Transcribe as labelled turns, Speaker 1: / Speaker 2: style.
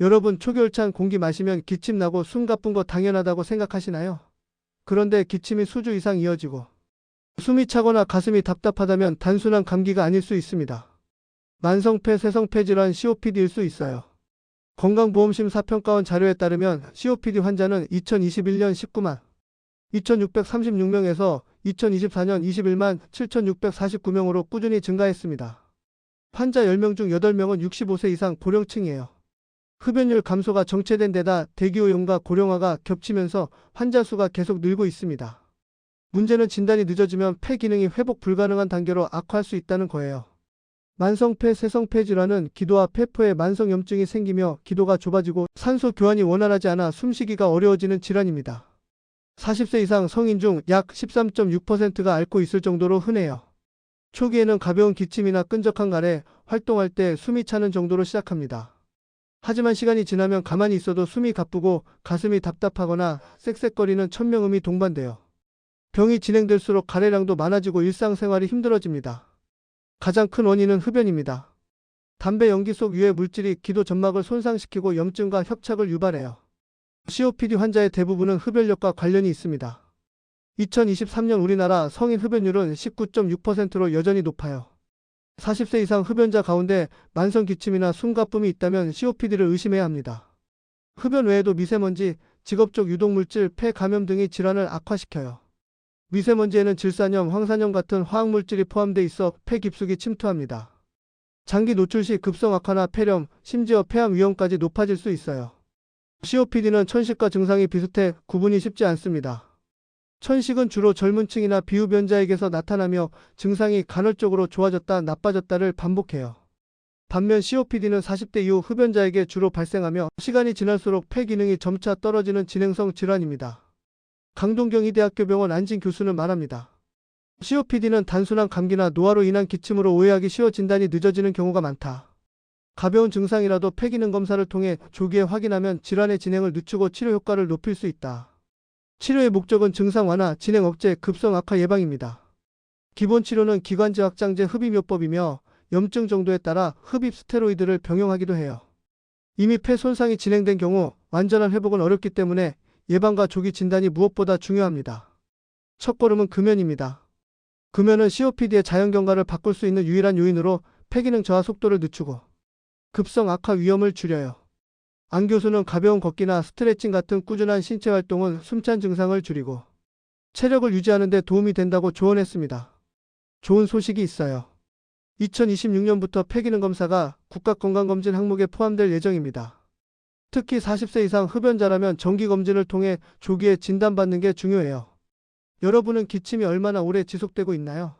Speaker 1: 여러분 초겨울찬 공기 마시면 기침 나고 숨 가쁜 거 당연하다고 생각하시나요? 그런데 기침이 수주 이상 이어지고 숨이 차거나 가슴이 답답하다면 단순한 감기가 아닐 수 있습니다. 만성폐 세성폐 질환 COPD일 수 있어요. 건강보험심사평가원 자료에 따르면 COPD 환자는 2021년 19만 2636명에서 2024년 21만 7649명으로 꾸준히 증가했습니다. 환자 10명 중 8명은 65세 이상 고령층이에요. 흡연율 감소가 정체된 데다 대기오염과 고령화가 겹치면서 환자 수가 계속 늘고 있습니다. 문제는 진단이 늦어지면 폐 기능이 회복 불가능한 단계로 악화할 수 있다는 거예요. 만성폐 세성폐 질환은 기도와 폐포에 만성염증이 생기며 기도가 좁아지고 산소 교환이 원활하지 않아 숨쉬기가 어려워지는 질환입니다. 40세 이상 성인 중 약 13.6%가 앓고 있을 정도로 흔해요. 초기에는 가벼운 기침이나 끈적한 가래, 활동할 때 숨이 차는 정도로 시작합니다. 하지만 시간이 지나면 가만히 있어도 숨이 가쁘고 가슴이 답답하거나 쌕쌕거리는 천명음이 동반돼요. 병이 진행될수록 가래량도 많아지고 일상생활이 힘들어집니다. 가장 큰 원인은 흡연입니다. 담배 연기 속 유해 물질이 기도 점막을 손상시키고 염증과 협착을 유발해요. COPD 환자의 대부분은 흡연력과 관련이 있습니다. 2023년 우리나라 성인 흡연율은 19.6%로 여전히 높아요. 40세 이상 흡연자 가운데 만성 기침이나 숨가쁨이 있다면 COPD를 의심해야 합니다. 흡연 외에도 미세먼지, 직업적 유독물질, 폐 감염 등이 질환을 악화시켜요. 미세먼지에는 질산염, 황산염 같은 화학물질이 포함돼 있어 폐 깊숙이 침투합니다. 장기 노출 시 급성 악화나 폐렴, 심지어 폐암 위험까지 높아질 수 있어요. COPD는 천식과 증상이 비슷해 구분이 쉽지 않습니다. 천식은 주로 젊은 층이나 비흡연자에게서 나타나며 증상이 간헐적으로 좋아졌다 나빠졌다를 반복해요. 반면 COPD는 40대 이후 흡연자에게 주로 발생하며 시간이 지날수록 폐 기능이 점차 떨어지는 진행성 질환입니다. 강동경희대학교 병원 안진 교수는 말합니다. COPD는 단순한 감기나 노화로 인한 기침으로 오해하기 쉬워 진단이 늦어지는 경우가 많다. 가벼운 증상이라도 폐 기능 검사를 통해 조기에 확인하면 질환의 진행을 늦추고 치료 효과를 높일 수 있다. 치료의 목적은 증상 완화, 진행 억제, 급성 악화 예방입니다. 기본 치료는 기관지 확장제 흡입요법이며 염증 정도에 따라 흡입 스테로이드를 병용하기도 해요. 이미 폐 손상이 진행된 경우 완전한 회복은 어렵기 때문에 예방과 조기 진단이 무엇보다 중요합니다. 첫걸음은 금연입니다. 금연은 COPD의 자연경과를 바꿀 수 있는 유일한 요인으로 폐기능 저하 속도를 늦추고 급성 악화 위험을 줄여요. 안 교수는 가벼운 걷기나 스트레칭 같은 꾸준한 신체 활동은 숨찬 증상을 줄이고 체력을 유지하는 데 도움이 된다고 조언했습니다. 좋은 소식이 있어요. 2026년부터 폐기능 검사가 국가건강검진 항목에 포함될 예정입니다. 특히 40세 이상 흡연자라면 정기검진을 통해 조기에 진단받는 게 중요해요. 여러분은 기침이 얼마나 오래 지속되고 있나요?